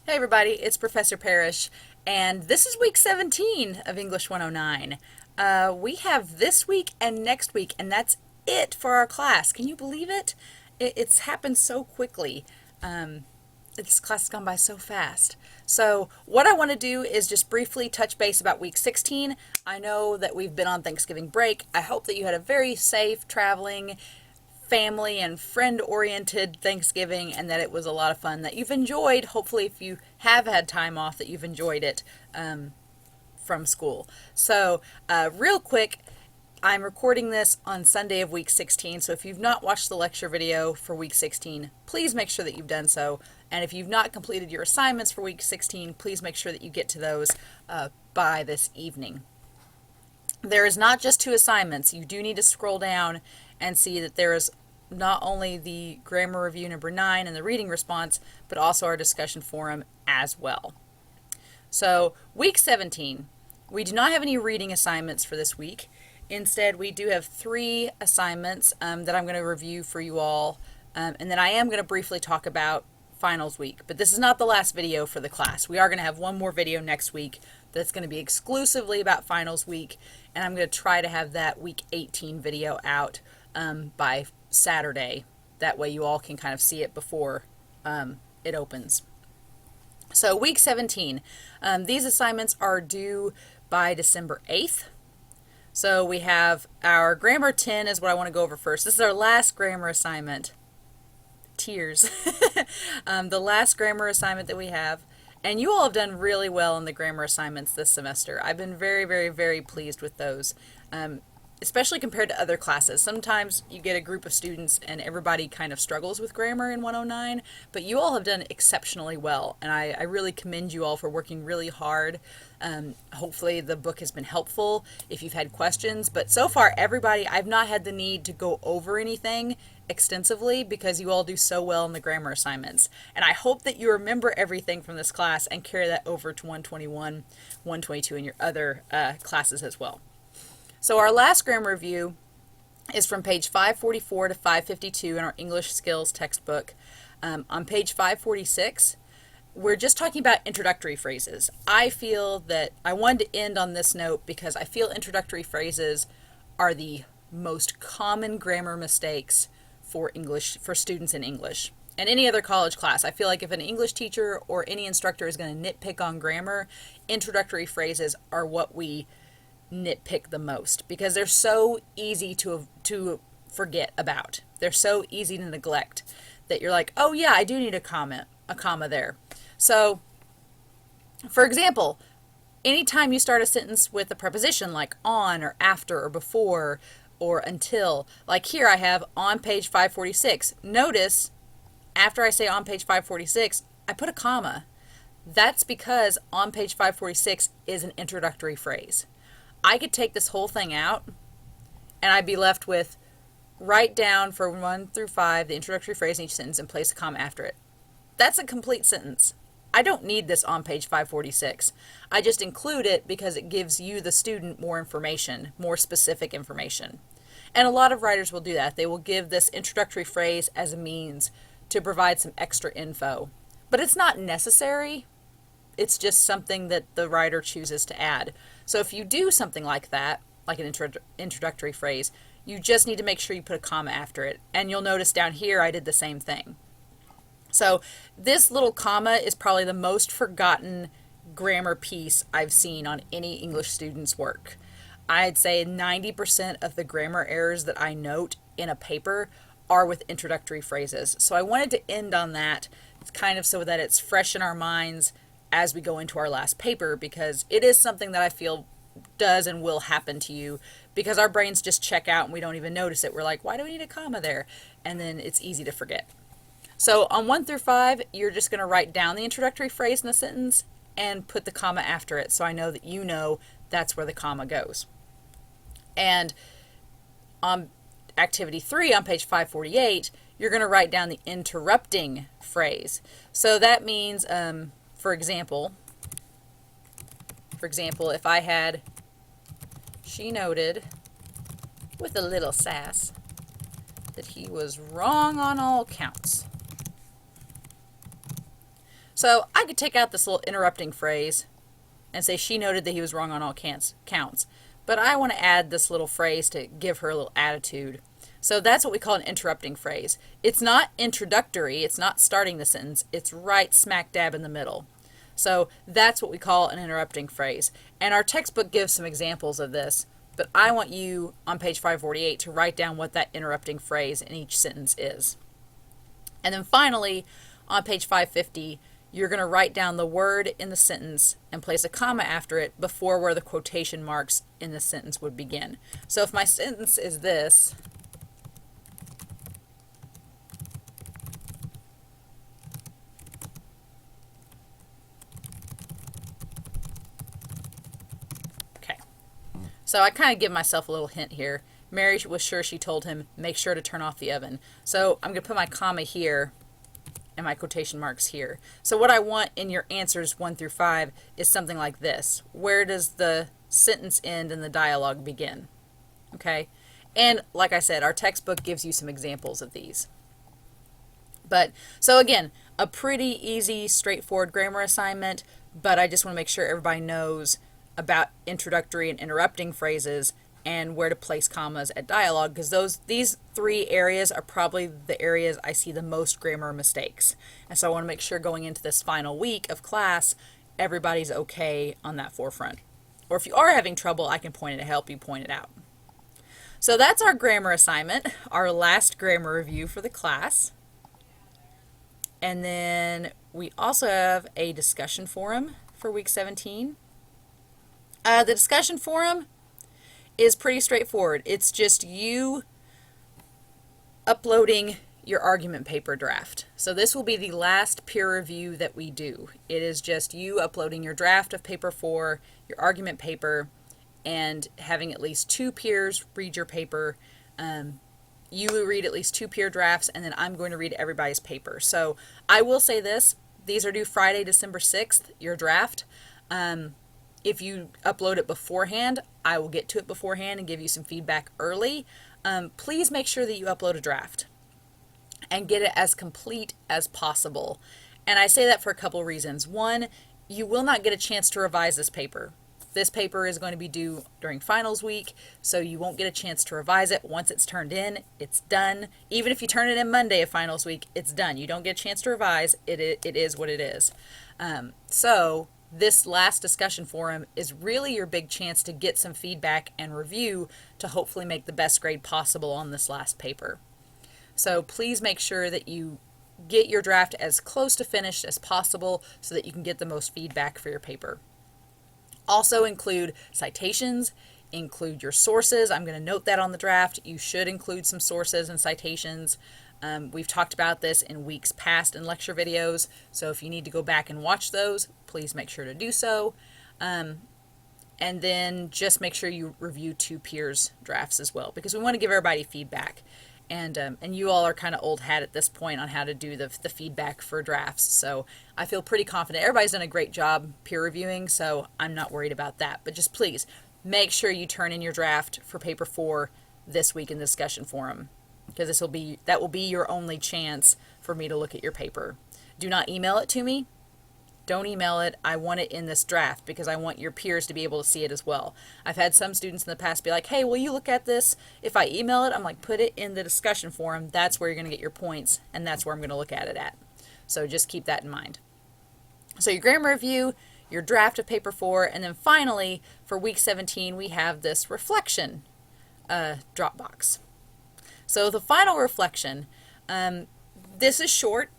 Hey everybody, it's Professor Parish, and this is week 17 of English 109. We have this week and next week, and that's it for our class. Can you believe it? It's happened so quickly. This class has gone by so fast. So what I want to do is just briefly touch base about week 16. I know that we've been on Thanksgiving break. I hope that you had a very safe traveling, family and friend oriented Thanksgiving, and that it was a lot of fun, that you've enjoyed. Hopefully, if you have had time off, that you've enjoyed it from school. So, real quick, I'm recording this on Sunday of week 16, so if you've not watched the lecture video for week 16, please make sure that you've done so. And if you've not completed your assignments for week 16, please make sure that you get to those by this evening. There is not just 2 assignments. You do need to scroll down and see that there is not only the grammar review number 9 and the reading response, but also our discussion forum as well. So, week 17, we do not have any reading assignments for this week. Instead, we do have 3 assignments that I'm going to review for you all, and then I am going to briefly talk about finals week. But this is not the last video for the class. We are going to have one more video next week that's going to be exclusively about finals week, and I'm going to try to have that week 18 video out by Saturday. That way you all can kind of see it before it opens. So week 17, these assignments are due by December 8th. So we have our grammar 10 is what I want to go over first. This is our last grammar assignment. Tears. The last grammar assignment that we have. And you all have done really well in the grammar assignments this semester. I've been very, very, very pleased with those, especially compared to other classes. Sometimes you get a group of students and everybody kind of struggles with grammar in 109, but you all have done exceptionally well, and I really commend you all for working really hard. Hopefully the book has been helpful if you've had questions, but so far everybody, I've not had the need to go over anything extensively because you all do so well in the grammar assignments. And I hope that you remember everything from this class and carry that over to 121, 122, and your other classes as well. So our last grammar review is from page 544 to 552 in our English Skills textbook. On page 546, we're just talking about introductory phrases. I feel that I wanted to end on this note because I feel introductory phrases are the most common grammar mistakes for students in English and any other college class. I feel like if an English teacher or any instructor is going to nitpick on grammar, introductory phrases are what we nitpick the most because they're so easy to forget about. They're so easy to neglect that you're like, oh yeah, I do need a comma there. So, for example, anytime you start a sentence with a preposition like on or after or before or until, like here I have on page 546. Notice after I say on page 546, I put a comma. That's because on page 546 is an introductory phrase. I could take this whole thing out and I'd be left with write down for 1 through 5 the introductory phrase in each sentence and place a comma after it. That's a complete sentence. I don't need this on page 546. I just include it because it gives you, the student, more information, more specific information. And a lot of writers will do that. They will give this introductory phrase as a means to provide some extra info. But it's not necessary. It's just something that the writer chooses to add. So if you do something like that, like an introductory phrase, you just need to make sure you put a comma after it. And you'll notice down here I did the same thing. So this little comma is probably the most forgotten grammar piece I've seen on any English student's work. I'd say 90% of the grammar errors that I note in a paper are with introductory phrases. So I wanted to end on that, kind of so that it's fresh in our minds as we go into our last paper, because it is something that I feel does and will happen to you because our brains just check out and we don't even notice it. We're like, why do we need a comma there? And then it's easy to forget. So on 1 through 5, you're just going to write down the introductory phrase in the sentence and put the comma after it, so I know that you know that's where the comma goes. And on activity 3 on page 548, you're going to write down the interrupting phrase. So that means, for example, if I had, she noted with a little sass that he was wrong on all counts. So I could take out this little interrupting phrase and say she noted that he was wrong on all counts. But I want to add this little phrase to give her a little attitude. So that's what we call an interrupting phrase. It's not introductory, it's not starting the sentence, it's right smack dab in the middle. So that's what we call an interrupting phrase. And our textbook gives some examples of this, but I want you on page 548 to write down what that interrupting phrase in each sentence is. And then finally, on page 550, you're going to write down the word in the sentence and place a comma after it before where the quotation marks in the sentence would begin. So if my sentence is this, okay. So I kind of give myself a little hint here. Mary was sure she told him, make sure to turn off the oven. So I'm going to put my comma here and my quotation marks here. So what I want in your answers 1 through 5 is something like this. Where does the sentence end and the dialogue begin? Okay? And like I said, our textbook gives you some examples of these. But so again, a pretty easy, straightforward grammar assignment, but I just want to make sure everybody knows about introductory and interrupting phrases and where to place commas at dialogue, because these 3 areas are probably the areas I see the most grammar mistakes. And so I want to make sure going into this final week of class, everybody's okay on that forefront. Or if you are having trouble, I can point it to help you point it out. So that's our grammar assignment, our last grammar review for the class. And then we also have a discussion forum for week 17. The discussion forum is pretty straightforward. It's just you uploading your argument paper draft. So this will be the last peer review that we do. It is just you uploading your draft of paper 4, your argument paper, and having at least 2 peers read your paper. You will read at least 2 peer drafts, and then I'm going to read everybody's paper. So I will say this, these are due Friday, December 6th, your draft. If you upload it beforehand, I will get to it beforehand and give you some feedback early. Please make sure that you upload a draft and get it as complete as possible. And I say that for a couple reasons. One, you will not get a chance to revise this paper. This paper is going to be due during finals week, so you won't get a chance to revise it. Once it's turned in, it's done. Even if you turn it in Monday of finals week, it's done. You don't get a chance to revise. It is what it is. So this last discussion forum is really your big chance to get some feedback and review to hopefully make the best grade possible on this last paper. So please make sure that you get your draft as close to finished as possible so that you can get the most feedback for your paper. Also include citations, include your sources. I'm going to note that on the draft. You should include some sources and citations. We've talked about this in weeks past in lecture videos, so if you need to go back and watch those, please make sure to do so. And then just make sure you review 2 peers' drafts as well, because we want to give everybody feedback. And you all are kind of old hat at this point on how to do the feedback for drafts, so I feel pretty confident. Everybody's done a great job peer reviewing, so I'm not worried about that. But just please make sure you turn in your draft for paper 4 this week in the discussion forum, because that will be your only chance for me to look at your paper. Do not email it to me. Don't email it. I want it in this draft because I want your peers to be able to see it as well. I've had some students in the past be like, hey, will you look at this? If I email it, I'm like, put it in the discussion forum. That's where you're going to get your points, and that's where I'm going to look at it at. So just keep that in mind. So your grammar review, your draft of paper 4, and then finally, for week 17, we have this reflection drop box. So the final reflection, this is short.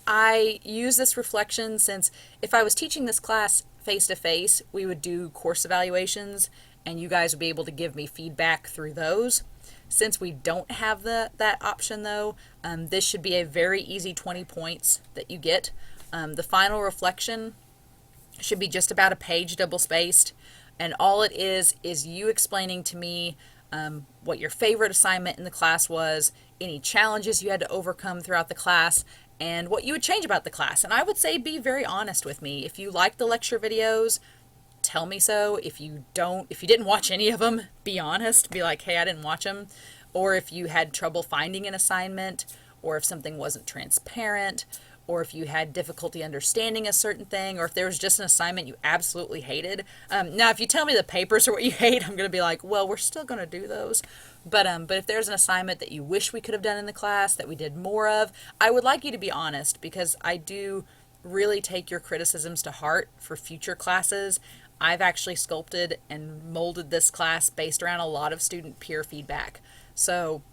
I use this reflection since if I was teaching this class face-to-face, we would do course evaluations, and you guys would be able to give me feedback through those. Since we don't have that option, though, this should be a very easy 20 points that you get. The final reflection should be just about a page double-spaced, and all it is you explaining to me what your favorite assignment in the class was, any challenges you had to overcome throughout the class, and what you would change about the class. And I would say be very honest with me. If you like the lecture videos, tell me so. If you didn't watch any of them, be honest. Be like, hey, I didn't watch them. Or if you had trouble finding an assignment, or if something wasn't transparent, or if you had difficulty understanding a certain thing, or if there was just an assignment you absolutely hated. Now, if you tell me the papers are what you hate, I'm going to be like, well, we're still going to do those. But if there's an assignment that you wish we could have done in the class that we did more of, I would like you to be honest, because I do really take your criticisms to heart for future classes. I've actually sculpted and molded this class based around a lot of student peer feedback. So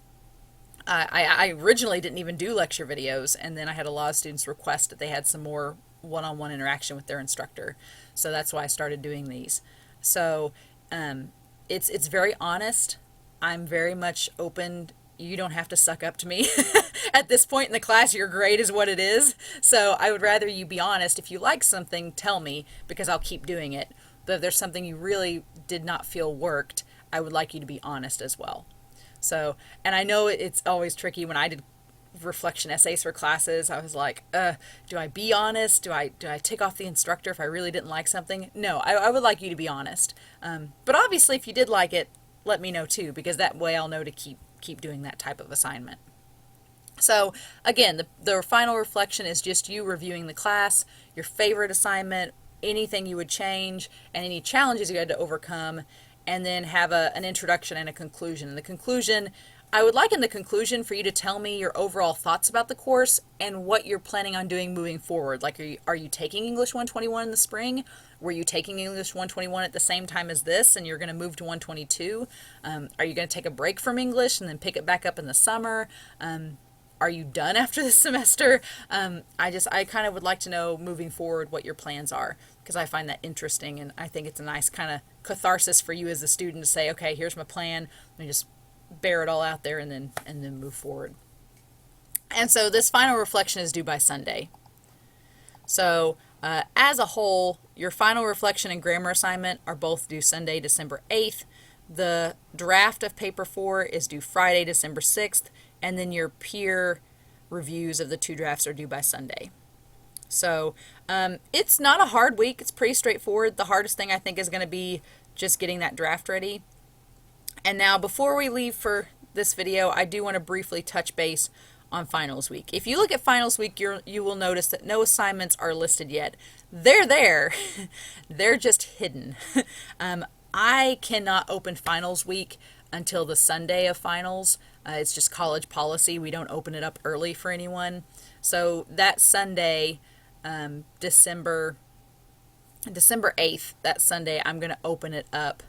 I originally didn't even do lecture videos, and then I had a lot of students request that they had some more one-on-one interaction with their instructor. So that's why I started doing these. So it's very honest. I'm very much open. You don't have to suck up to me. At this point in the class, your grade is what it is. So I would rather you be honest. If you like something, tell me, because I'll keep doing it. But if there's something you really did not feel worked, I would like you to be honest as well. So, and I know it's always tricky. When I did reflection essays for classes, I was like, do I be honest? Do I tick off the instructor if I really didn't like something? No, I would like you to be honest. But obviously, if you did like it, let me know too, because that way I'll know to keep doing that type of assignment. So again, the final reflection is just you reviewing the class, your favorite assignment, anything you would change, and any challenges you had to overcome, and then have an introduction and a conclusion. And the conclusion, I would like in the conclusion for you to tell me your overall thoughts about the course and what you're planning on doing moving forward. Like, are you taking English 121 in the spring? Were you taking English 121 at the same time as this and you're going to move to 122? Are you going to take a break from English and then pick it back up in the summer? Are you done after this semester? I kind of would like to know moving forward what your plans are, because I find that interesting, and I think it's a nice kind of catharsis for you as a student to say, okay, here's my plan. Let me just bear it all out there and then move forward. And so this final reflection is due by Sunday. So as a whole, your final reflection and grammar assignment are both due Sunday, December 8th. The draft of paper 4 is due Friday, December 6th. And then your peer reviews of the 2 drafts are due by Sunday. So it's not a hard week. It's pretty straightforward. The hardest thing I think is going to be just getting that draft ready. And now before we leave for this video, I do want to briefly touch base on finals week. If you look at finals week, you will notice that no assignments are listed yet. They're there. They're just hidden. I cannot open finals week until the Sunday of finals. It's just college policy. We don't open it up early for anyone. So that Sunday, December 8th, that Sunday, I'm going to open it up,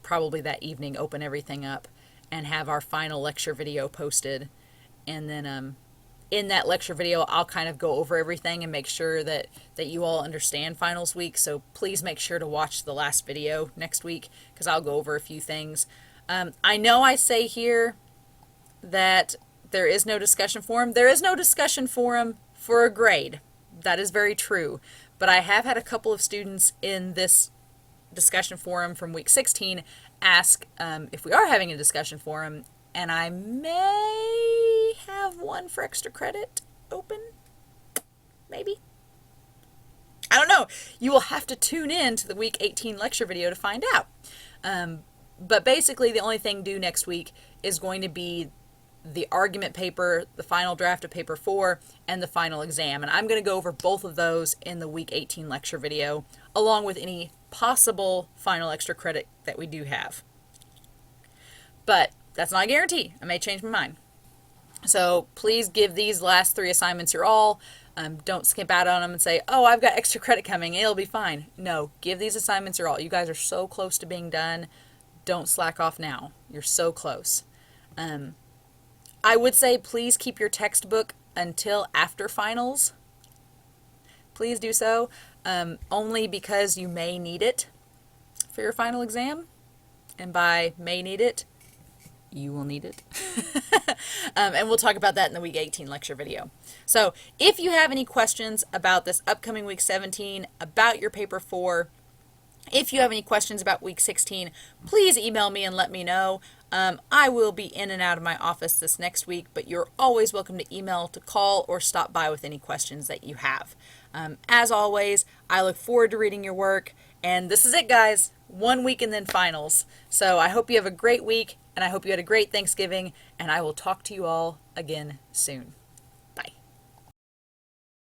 probably that evening, open everything up, and have our final lecture video posted. And then in that lecture video, I'll kind of go over everything and make sure that you all understand finals week. So please make sure to watch the last video next week, because I'll go over a few things. I know I say here that there is no discussion forum. There is no discussion forum for a grade. That is very true. But I have had a couple of students in this discussion forum from week 16 ask if we are having a discussion forum, and I may have one for extra credit open. Maybe. I don't know. You will have to tune in to the week 18 lecture video to find out. But basically, the only thing due next week is going to be the argument paper, the final draft of paper 4, and the final exam. And I'm going to go over both of those in the week 18 lecture video, along with any possible final extra credit that we do have. But that's not a guarantee. I may change my mind. So please give these last 3 assignments your all. Don't skip out on them and say, oh, I've got extra credit coming. It'll be fine. No, give these assignments your all. You guys are so close to being done. Don't slack off now. You're so close. I would say please keep your textbook until after finals. Please do so, only because you may need it for your final exam. And by may need it, you will need it. And we'll talk about that in the week 18 lecture video. So if you have any questions about this upcoming week 17, about your paper 4, if you have any questions about week 16, please email me and let me know. I will be in and out of my office this next week, but you're always welcome to email, to call, or stop by with any questions that you have. As always, I look forward to reading your work, and this is it, guys. 1 week and then finals. So I hope you have a great week, and I hope you had a great Thanksgiving, and I will talk to you all again soon.